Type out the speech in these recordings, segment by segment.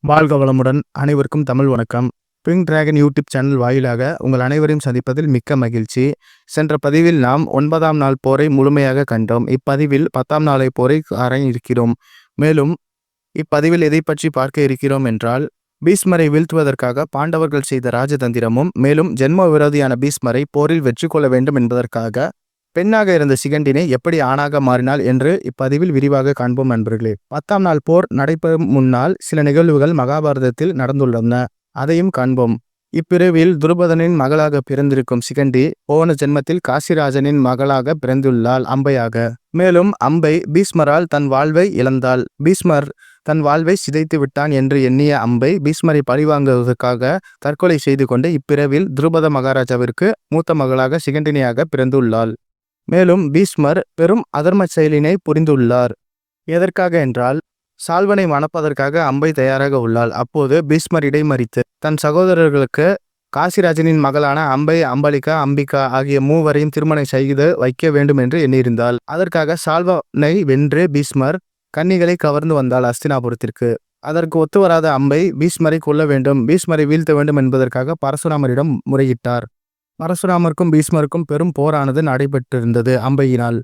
வாழ்க வளமுடன். அனைவருக்கும் தமிழ் வணக்கம். பிங்க் டிராகன் யூடியூப் சேனல் வாயிலாக உங்கள் அனைவரையும் சந்திப்பதில் மிக்க மகிழ்ச்சி. சென்ற பதிவில் நாம் 9ஆம் நாள் போரை முழுமையாக கண்டோம். இப்பதிவில் 10ஆம் நாளை போரை காண இருக்கிறோம். மேலும் இப்பதிவில் எதை பற்றி பார்க்க இருக்கிறோம் என்றால், பீஷ்மரை வீழ்த்துவதற்காக பாண்டவர்கள் செய்த ராஜதந்திரமும், மேலும் ஜென்ம விரோதியான பீஷ்மரை போரில் வெற்றி கொள்ள வேண்டும் என்பதற்காக பெண்ணாக இருந்த சிகண்டினை எப்படி ஆணாக மாறினாள் என்று இப்பதிவில் விரிவாக காண்போம் நண்பர்களே. 10ஆம் நாள் போர் நடைபெறும் முன்னால் சில நிகழ்வுகள் மகாபாரதத்தில் நடந்துள்ளன. அதையும் காண்போம். இப்பிரிவில் துருபதனின் மகளாக பிறந்திருக்கும் சிகண்டி போன ஜென்மத்தில் காசிராஜனின் மகளாக பிறந்துள்ளாள் அம்பையாக. மேலும் அம்பை பீஷ்மரால் தன் வாழ்வை இழந்தாள். பீஷ்மர் தன் வாழ்வை சிதைத்து விட்டான் என்று எண்ணிய அம்பை பீஷ்மரை பழிவாங்குவதற்காக தற்கொலை செய்து கொண்டு இப்பிரிவில் துருபத மகாராஜாவிற்கு மூத்த மகளாக சிகண்டினியாக பிறந்துள்ளாள். மேலும் பீஷ்மர் பெரும் அதர்ம செயலினை புரிந்துள்ளார். எதற்காக என்றால், சால்வனை மணப்பதற்காக அம்பை தயாராக உள்ளாள். அப்போது பீஷ்மர் இடைமறித்து தன் சகோதரர்களுக்கு காசிராஜனின் மகளான அம்பை, அம்பலிகா, அம்பிகா ஆகிய மூவரையும் திருமணம் செய்து வைக்க வேண்டும் என்று எண்ணியிருந்தாள். அதற்காக சால்வனை வென்று பீஷ்மர் கன்னிகளை கவர்ந்து வந்தாள் அஸ்தினாபுரத்திற்கு. அதற்கு ஒத்துவராத அம்பை பீஷ்மரை கொல்ல வேண்டும், பீஷ்மரை வீழ்த்த வேண்டும் என்பதற்காக பரசுராமரிடம் முறையிட்டார். பரசுராமருக்கும் பீஷ்மருக்கும் பெரும் போரானது நடைபெற்றிருந்தது. அம்பையினால்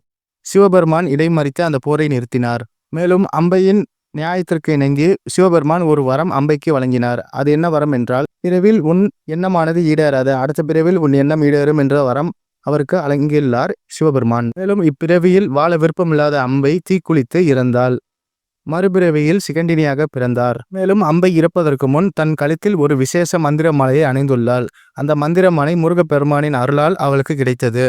சிவபெருமான் இடைமறித்து அந்த போரை நிறுத்தினார். மேலும் அம்பையின் நியாயத்திற்கு இணங்கி சிவபெருமான் ஒரு வரம் அம்பைக்கு வழங்கினார். அது என்ன வரம் என்றால், பிறவில் உன் எண்ணமானது ஈடேறாது, அடுத்த பிறவில் உன் எண்ணம் ஈடேறும் என்ற வரம் அவருக்கு வழங்கியுள்ளார் சிவபெருமான். மேலும் இப்பிறவியில் வாழ விருப்பமில்லாத அம்பை தீக்குளித்து இறந்தாள். மறுபிறவியில் சிகண்டினியாக பிறந்தார். மேலும் அம்பை இறப்பதற்கு முன் தன் கழுத்தில் ஒரு விசேஷ மந்திர மாலையை அணிந்துள்ளாள். அந்த மந்திர மாலை முருகப்பெருமானின் அருளால் அவளுக்கு கிடைத்தது.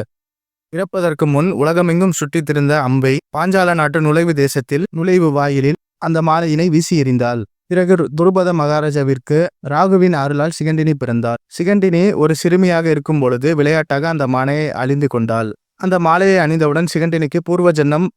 இறப்பதற்கு முன் உலகமெங்கும் சுற்றித் திரிந்த அம்பை பாஞ்சால நாட்டு நுழைவு தேசத்தில் நுழைவு வாயிலில் அந்த மாலையினை வீசி எறிந்தாள். பிறகு துருபத மகாராஜாவிற்கு ராகுவின் அருளால் சிகண்டினி பிறந்தாள். சிகண்டினி ஒரு சிறுமியாக இருக்கும் பொழுது விளையாட்டாக அந்த மாலையை அணிந்து கொண்டாள். அந்த மாலையை அணிந்தவுடன் சிகண்டினிக்கு பூர்வ ஜென்மம்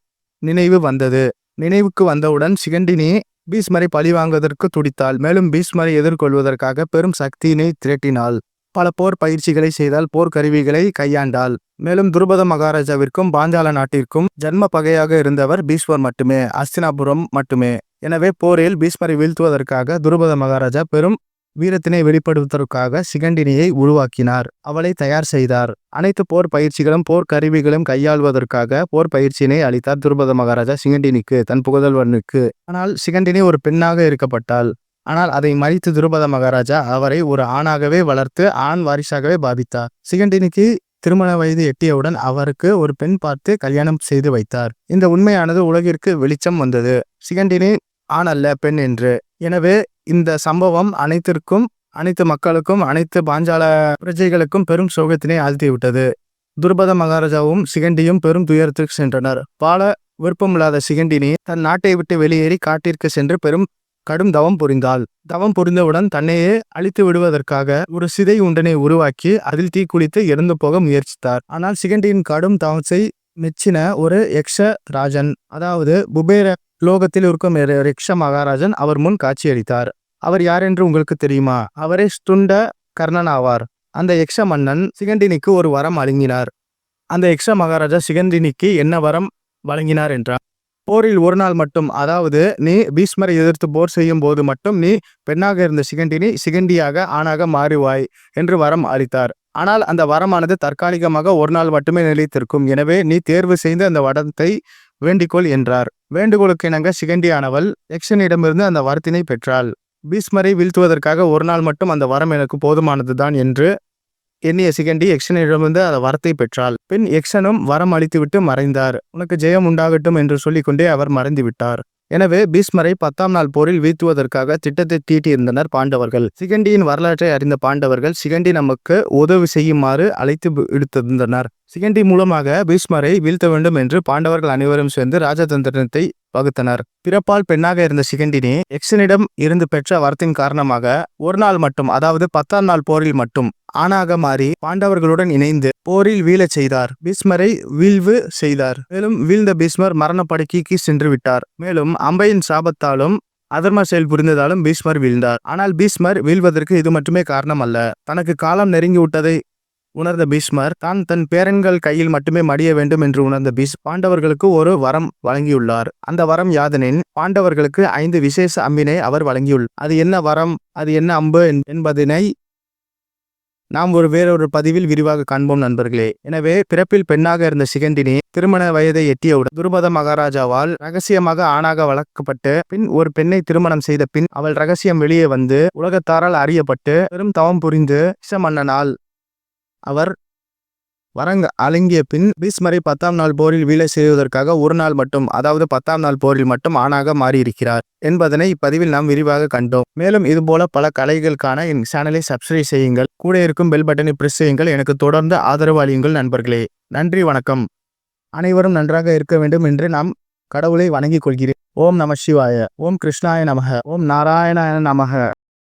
நினைவு வந்தது. நினைவுக்கு வந்தவுடன் சிகண்டினி பீஷ்மரை பழிவாங்குவதற்கு துடித்தாள். மேலும் பீஷ்மரை எதிர்கொள்வதற்காக பெரும் சக்தியினை திரட்டினாள். பல போர் பயிற்சிகளை செய்தால், போர்க்கருவிகளை கையாண்டாள். மேலும் துருபத மகாராஜாவிற்கும் பாஞ்சால நாட்டிற்கும் ஜன்ம பகையாக இருந்தவர் பீஷ்மர் மட்டுமே, அஸ்தினாபுரம் மட்டுமே. எனவே போரில் பீஷ்மரை வீழ்த்துவதற்காக துருபத மகாராஜா பெரும் வீரத்தினை வெளிப்படுத்துவதற்காக சிகண்டினியை உருவாக்கினார். அவளை தயார் செய்தார். அனைத்து போர் பயிற்சிகளும் போர்க்கருவிகளும் கையாள்வதற்காக போர் பயிற்சியினை அளித்தார் துருபத மகாராஜா சிகண்டினிக்கு, தன் புகழ்வனுக்கு. ஆனால் சிகண்டினி ஒரு பெண்ணாக இருக்கப்பட்டாள். ஆனால் அதை மறித்து துருபத மகாராஜா அவரை ஒரு ஆணாகவே வளர்த்து ஆண் வாரிசாகவே பாவித்தார். சிகண்டினிக்கு திருமண வயது எட்டியவுடன் அவருக்கு ஒரு பெண் பார்த்து கல்யாணம் செய்து வைத்தார். இந்த உண்மையானது உலகிற்கு வெளிச்சம் வந்தது, சிகண்டினி ஆண் அல்ல பெண் என்று. எனவே இந்த சம்பவம் அனைத்து மக்களுக்கும் அனைத்து பாஞ்சால பிரஜைகளுக்கும் பெரும் சோகத்தினை ஆழ்த்திவிட்டது. துருபத மகாராஜாவும் சிகண்டியும் பெரும் துயரத்திற்கு சென்றனர். வாழ விருப்பமில்லாத சிகண்டினி தன் நாட்டை விட்டு வெளியேறி காட்டிற்கு சென்று பெரும் கடும் தவம் புரிந்தாள். தவம் புரிந்தவுடன் தன்னையே அழித்து விடுவதற்காக ஒரு சிதை உண்டனை உருவாக்கி அதில் தீக்குளித்து இறந்து போக முயற்சித்தார். ஆனால் சிகண்டியின் கடும் தவத்தை மெச்சின ஒரு யக்ஷ ராஜன், அதாவது குபேர லோகத்தில் இருக்கும் யக்ஷ மகாராஜன் அவர் முன் காட்சியளித்தார். அவர் யார் என்று உங்களுக்கு தெரியுமா? அவரே ஸ்துண்ட கர்ணன் ஆவார். அந்த யக்ஷ மன்னன் சிகண்டினிக்கு ஒரு வரம் வழங்கினார். அந்த யக்ஷ மகாராஜா சிகண்டினிக்கு என்ன வரம் வழங்கினார் என்றார், போரில் ஒரு நாள் மட்டும், அதாவது நீ பீஷ்மரை எதிர்த்து போர் செய்யும் போது மட்டும் நீ பெண்ணாக இருந்த சிகண்டினி சிகண்டியாக ஆணாக மாறுவாய் என்று வரம் அளித்தார். ஆனால் அந்த வரமானது தற்காலிகமாக ஒரு நாள் மட்டுமே நிலைத்திருக்கும். எனவே நீ தேர்வு செய்து அந்த வரத்தை வேண்டிக்கொள் என்றார். வேண்டுகோளுக்கு இணங்க சிகண்டியானவள் யக்ஷனிடமிருந்து அந்த வரத்தினை பெற்றாள். பீஷ்மரை வீழ்த்துவதற்காக ஒரு நாள் மட்டும் அந்த வரம் எனக்கு போதுமானதுதான் என்று எண்ணிய சிகண்டி யக்ஷனிடமிருந்து அந்த வரத்தை பெற்றாள். பின் யக்ஷனும் வரம் அளித்துவிட்டு மறைந்தார். உனக்கு ஜெயம் உண்டாகட்டும் என்று சொல்லிக்கொண்டே அவர் மறைந்து விட்டார். எனவே பீஷ்மரை 10ஆம் நாள் போரில் வீழ்த்துவதற்காக திட்டத்தை தீட்டியிருந்தனர் பாண்டவர்கள். சிகண்டியின் வரலாற்றை அறிந்த பாண்டவர்கள் சிகண்டி நமக்கு உதவி செய்யுமாறு அழைத்து விடுத்திருந்தனர். சிகண்டி மூலமாக பீஷ்மரை வீழ்த்த வேண்டும் என்று பாண்டவர்கள் அனைவரும் சேர்ந்து ராஜதந்திரத்தை வகுத்தனர். பிறப்பால் பெண்ணாக இருந்த சிகண்டினி யக்ஷனிடம் இருந்து பெற்ற வரத்தின் காரணமாக ஒரு நாள் மட்டும், அதாவது 10ஆம் நாள் போரில் மட்டும் ஆணாக மாறி பாண்டவர்களுடன் இணைந்து போரில் வீழச் செய்தார். பீஷ்மரை வீழ்வு செய்தார். மேலும் வீழ்ந்த பீஷ்மர் மரணப்படுக்கைக்கு சென்று விட்டார். மேலும் அம்பையின் சாபத்தாலும் அதர்ம செயல் புரிந்ததாலும் பீஷ்மர் வீழ்ந்தார். ஆனால் பீஷ்மர் வீழ்வதற்கு இது மட்டுமே காரணம் அல்ல. தனக்கு காலம் நெருங்கி விட்டதை உணர்ந்த பீஷ்மர் தான் தன் பேரன்கள் கையில் மட்டுமே மடிய வேண்டும் என்று உணர்ந்த பாண்டவர்களுக்கு ஒரு வரம் வழங்கியுள்ளார். அந்த வரம் யாதெனில் பாண்டவர்களுக்கு 5 விசேஷ அம்பினை அவர் வழங்கியுள்ளார். அது என்ன வரம், அது என்ன அம்பு என்பதனை நாம் வேறொரு பதிவில் விரிவாக காண்போம் நண்பர்களே. எனவே பிறப்பில் பெண்ணாக இருந்த சிகண்டினி திருமண வயதை எட்டியவுடன் துருபத மகாராஜாவால் ரகசியமாக ஆணாக வளர்க்கப்பட்டு பின் ஒரு பெண்ணை திருமணம் செய்த பின் அவள் ரகசியம் வெளியே வந்து உலகத்தாரால் அறியப்பட்டு பெரும் தவம் புரிந்து மன்னனால் அவர் அலங்கிய பின் பீஷ்மரை 10ஆம் நாள் போரில் வீழ செய்வதற்காக ஒரு நாள் மட்டும், அதாவது 10ஆம் நாள் போரில் மட்டும் ஆணாக மாறியிருக்கிறார் என்பதனை இப்பதிவில் நாம் விரிவாக கண்டோம். மேலும் இதுபோல பல கலைகளுக்கான என் சேனலை சப்ஸ்கிரைப் செய்யுங்கள். கூட இருக்கும் பெல் பட்டனை பிரஸ் செய்யுங்கள். எனக்கு தொடர்ந்து ஆதரவு அளியுங்கள் நண்பர்களே. நன்றி, வணக்கம். அனைவரும் நன்றாக இருக்க வேண்டும் என்று நாம் கடவுளை வணங்கிக் கொள்கிறேன். ஓம் நம சிவாய. ஓம் கிருஷ்ணாய நமக. ஓம் நாராயணாய நமக.